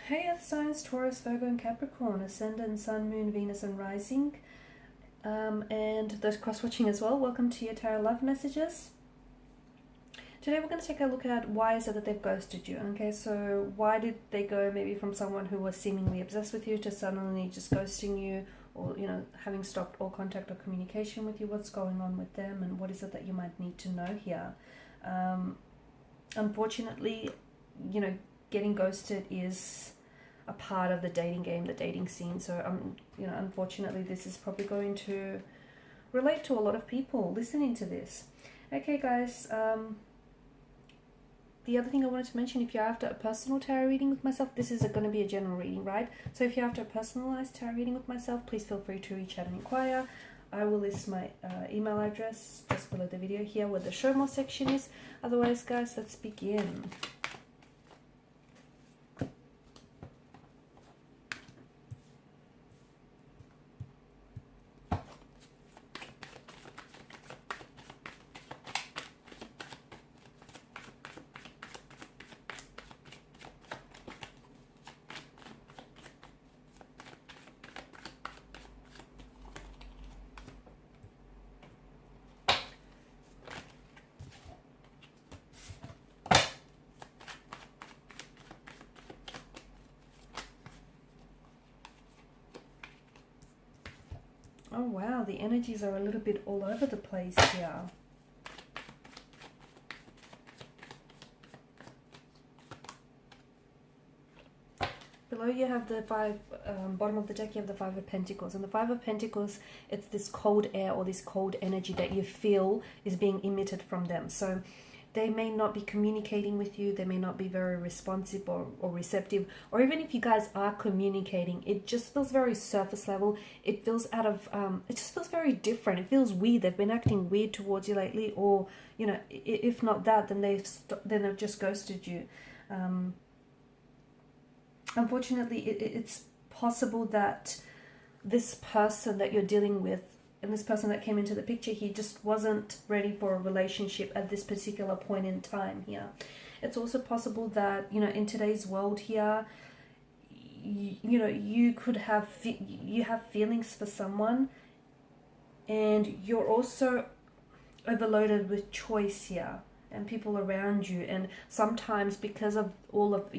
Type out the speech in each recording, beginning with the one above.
Hey Earth signs, Taurus, Virgo and Capricorn, Ascendant, Sun, Moon, Venus and Rising, and those cross-watching as well. Welcome to your Tarot Love Messages. Today we're going to take a look at why is it that they've ghosted you. Okay, so why did they go maybe from someone who was seemingly obsessed with you to suddenly just ghosting you, or having stopped all contact or communication with you? What's going on with them, and what is it that you might need to know here? Unfortunately, getting ghosted is a part of the dating game, the dating scene. So unfortunately this is probably going to relate to a lot of people listening to this. Okay guys, the other thing I wanted to mention, if you're after a personal tarot reading with myself, this is going to be a general reading, right? So if you're after a personalized tarot reading with myself, please feel free to reach out and inquire. I will list my email address just below the video here where the show more section is. Otherwise guys, let's begin. Oh wow, the energies are a little bit all over the place here. Below you have the bottom of the deck you have the Five of Pentacles. And the Five of Pentacles, it's this cold air or this cold energy that you feel is being emitted from them. So they may not be communicating with you, they may not be very responsive or receptive, or even if you guys are communicating, it just feels very surface level. It feels out of, it just feels very different. It feels weird. They've been acting weird towards you lately, or, if not that, then they've just ghosted you. Unfortunately, it's possible that this person that you're dealing with, and this person that came into the picture, he just wasn't ready for a relationship at this particular point in time here. It's also possible that, in today's world here, you could have, you have feelings for someone, and you're also overloaded with choice here and people around you. And sometimes because of all of,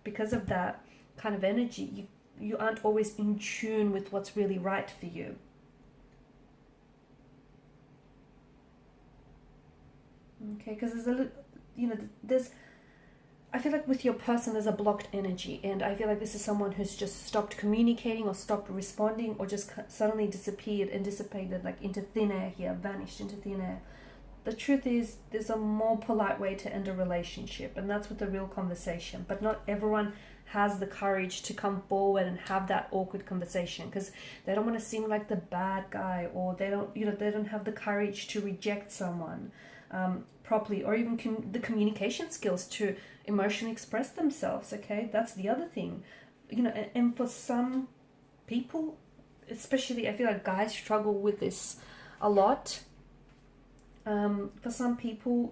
because of that kind of energy, you aren't always in tune with what's really right for you. Okay, because there's a little, I feel like with your person there's a blocked energy, and I feel like this is someone who's just stopped communicating or stopped responding, or just suddenly disappeared and dissipated like into thin air here, vanished into thin air. The truth is, there's a more polite way to end a relationship, and that's with a real conversation. But not everyone has the courage to come forward and have that awkward conversation, because they don't want to seem like the bad guy, or they don't have the courage to reject someone properly, or even the communication skills to emotionally express themselves. Okay, that's the other thing, and for some people, especially, I feel like guys struggle with this a lot. For some people,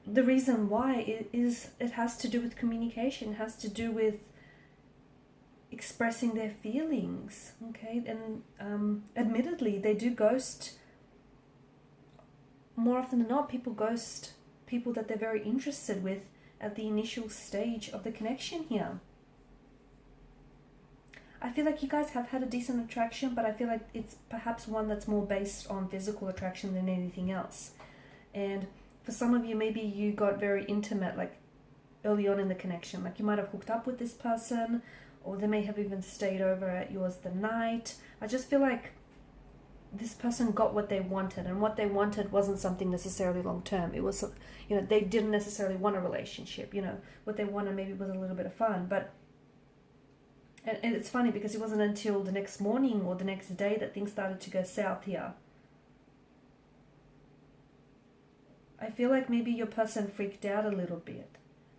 the reason why is it has to do with communication, has to do with expressing their feelings. Okay, and admittedly they do ghost more often than not. People ghost people that they're very interested with at the initial stage of the connection here. I feel like you guys have had a decent attraction, but I feel like it's perhaps one that's more based on physical attraction than anything else. And for some of you, maybe you got very intimate like early on in the connection, like you might have hooked up with this person, or they may have even stayed over at yours the night. I just feel like this person got what they wanted, and what they wanted wasn't something necessarily long term. It was, they didn't necessarily want a relationship. What they wanted maybe was a little bit of fun. But and it's funny because it wasn't until the next morning or the next day that things started to go south here. I feel like maybe your person freaked out a little bit,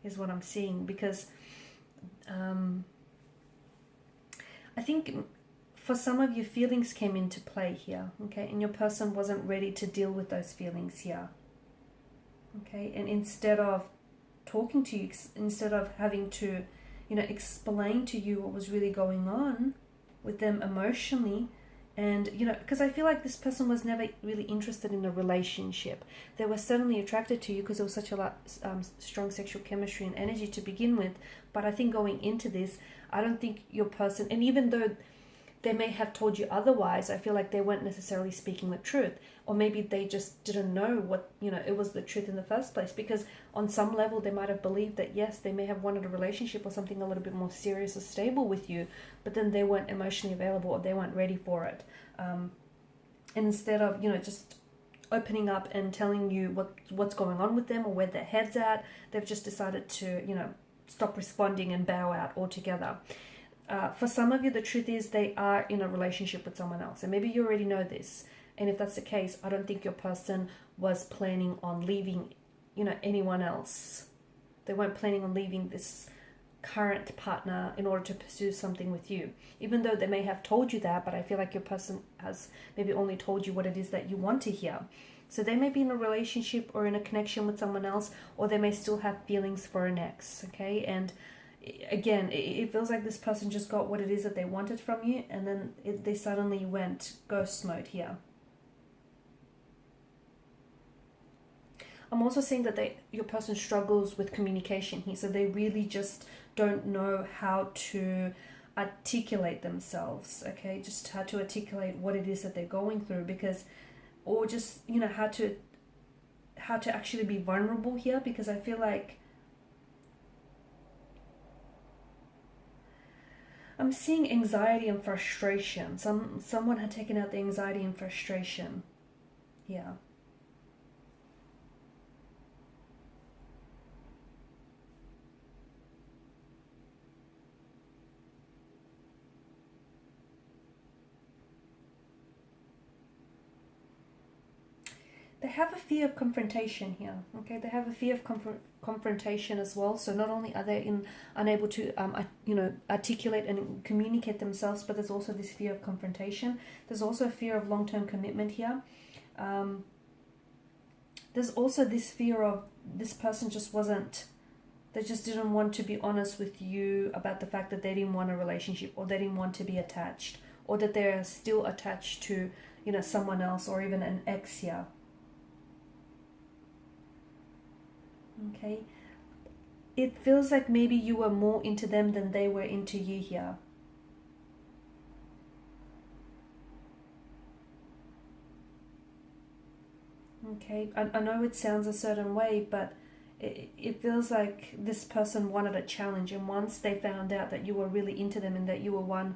is what I'm seeing, because I think for some of you, feelings came into play here, okay? And your person wasn't ready to deal with those feelings here. Okay, and instead of talking to you, instead of having to, you know, explain to you what was really going on with them emotionally, and, you know, because I feel like this person was never really interested in a relationship. They were certainly attracted to you because there was such a lot strong sexual chemistry and energy to begin with. But I think going into this, I don't think your person, and even though they may have told you otherwise, I feel like they weren't necessarily speaking the truth. Or maybe they just didn't know what, you know, it was the truth in the first place. Because on some level, they might have believed that, yes, they may have wanted a relationship or something a little bit more serious or stable with you, but then they weren't emotionally available or they weren't ready for it. And instead of, you know, just opening up and telling you what's going on with them or where their head's at, they've just decided to, you know, stop responding and bow out altogether. For some of you, the truth is they are in a relationship with someone else. And maybe you already know this. And if that's the case, I don't think your person was planning on leaving, you know, anyone else. They weren't planning on leaving this current partner in order to pursue something with you. Even though they may have told you that, but I feel like your person has maybe only told you what it is that you want to hear. So they may be in a relationship or in a connection with someone else, or they may still have feelings for an ex, okay? And again, it feels like this person just got what it is that they wanted from you, and then they suddenly went ghost mode here. I'm also seeing that your person struggles with communication here, so they really just don't know how to articulate themselves, okay? Just how to articulate what it is that they're going through, because, or just, you know, how to actually be vulnerable here, because I feel like I'm seeing anxiety and frustration. Someone had taken out the anxiety and frustration here. They have a fear of confrontation here, okay? They have a fear of confrontation as well. So not only are they unable to, you know, articulate and communicate themselves, but there's also this fear of confrontation. There's also a fear of long-term commitment here. There's also this fear of this person they just didn't want to be honest with you about the fact that they didn't want a relationship, or they didn't want to be attached, or that they're still attached to, you know, someone else, or even an ex here. Okay, it feels like maybe you were more into them than they were into you here. Okay, I know it sounds a certain way, but it feels like this person wanted a challenge, and once they found out that you were really into them and that you were one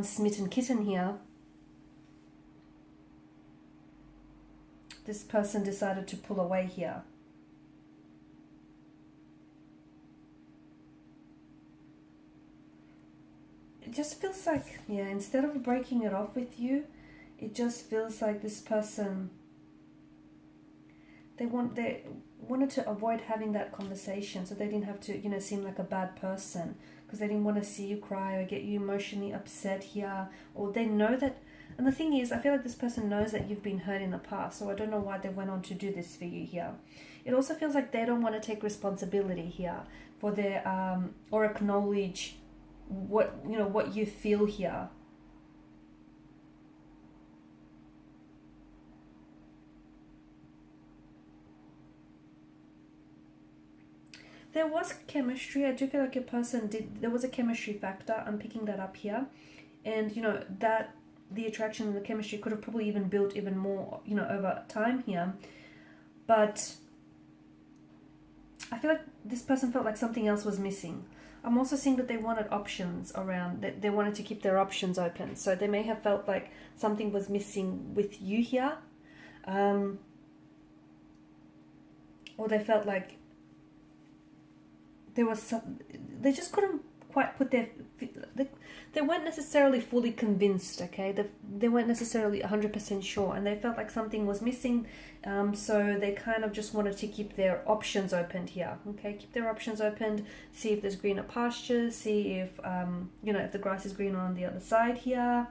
smitten kitten here, this person decided to pull away here. It just feels like, yeah, instead of breaking it off with you, it just feels like this person, they wanted to avoid having that conversation, so they didn't have to, you know, seem like a bad person, because they didn't want to see you cry or get you emotionally upset here, or they know that. And the thing is, I feel like this person knows that you've been hurt in the past, so I don't know why they went on to do this for you here. It also feels like they don't want to take responsibility here for their, or acknowledge what, you know, what you feel here. There was chemistry. I do feel like your person there was a chemistry factor. I'm picking that up here. And, you know, that the attraction and the chemistry could have probably even built even more, you know, over time here. But I feel like this person felt like something else was missing. I'm also seeing that they wanted options around, that they wanted to keep their options open. So they may have felt like something was missing with you here. Or they felt like there was they just couldn't quite put they weren't necessarily fully convinced, okay? They weren't necessarily 100% sure, and they felt like something was missing, so they kind of just wanted to keep their options opened here, okay? Keep their options opened, see if there's greener pastures, see if, you know, if the grass is greener on the other side here.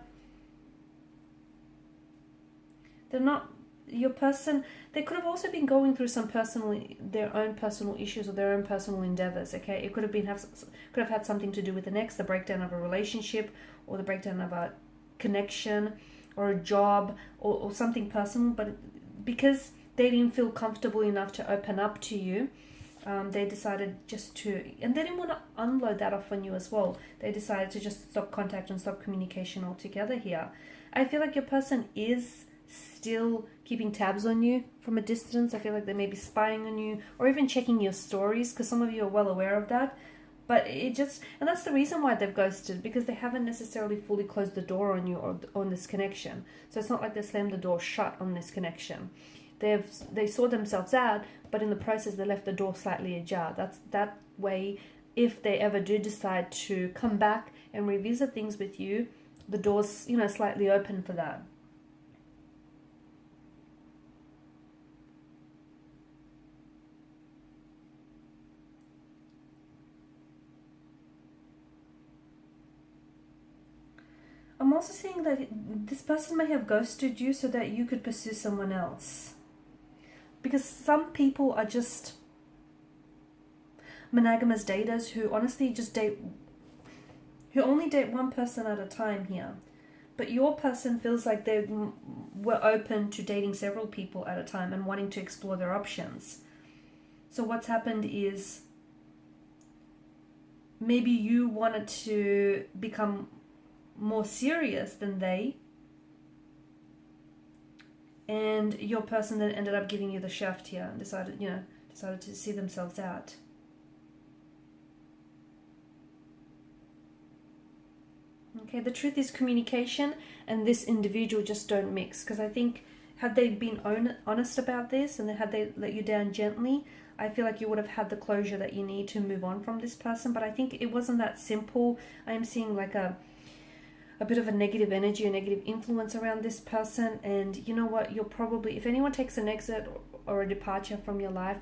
They're not, your person, they could have also been going through some their own personal issues or their own personal endeavors. Okay, it could have had something to do with an ex, the breakdown of a relationship, or the breakdown of a connection, or a job, or something personal. But because they didn't feel comfortable enough to open up to you, they decided just to, and they didn't want to unload that off on you as well. They decided to just stop contact and stop communication altogether here. I feel like your person is still keeping tabs on you from a distance. I feel like they may be spying on you, or even checking your stories, because some of you are well aware of that. But and that's the reason why they've ghosted, because they haven't necessarily fully closed the door on you or on this connection. So it's not like they slammed the door shut on this connection. They saw themselves out, but in the process they left the door slightly ajar. That way, if they ever do decide to come back and revisit things with you, the door's slightly open for that. I'm also seeing that this person may have ghosted you so that you could pursue someone else. Because some people are just monogamous daters who honestly who only date one person at a time here. But your person feels like they were open to dating several people at a time and wanting to explore their options. So what's happened is maybe you wanted to become more serious than they, and your person then ended up giving you the shaft here and decided to see themselves out. Okay, the truth is communication and this individual just don't mix, because I think had they been honest about this and had they let you down gently, I feel like you would have had the closure that you need to move on from this person. But I think it wasn't that simple. I am seeing like a bit of a negative energy, a negative influence around this person. And you know what, you're probably, if anyone takes an exit or a departure from your life,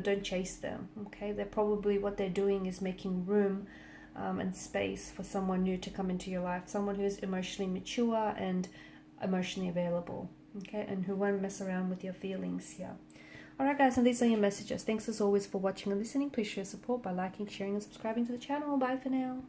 don't chase them. Okay, they're probably, what they're doing is making room and space for someone new to come into your life, someone who's emotionally mature and emotionally available, okay, and who won't mess around with your feelings here. Alright guys, and these are your messages. Thanks as always for watching and listening. Please show your support by liking, sharing and subscribing to the channel. Bye for now.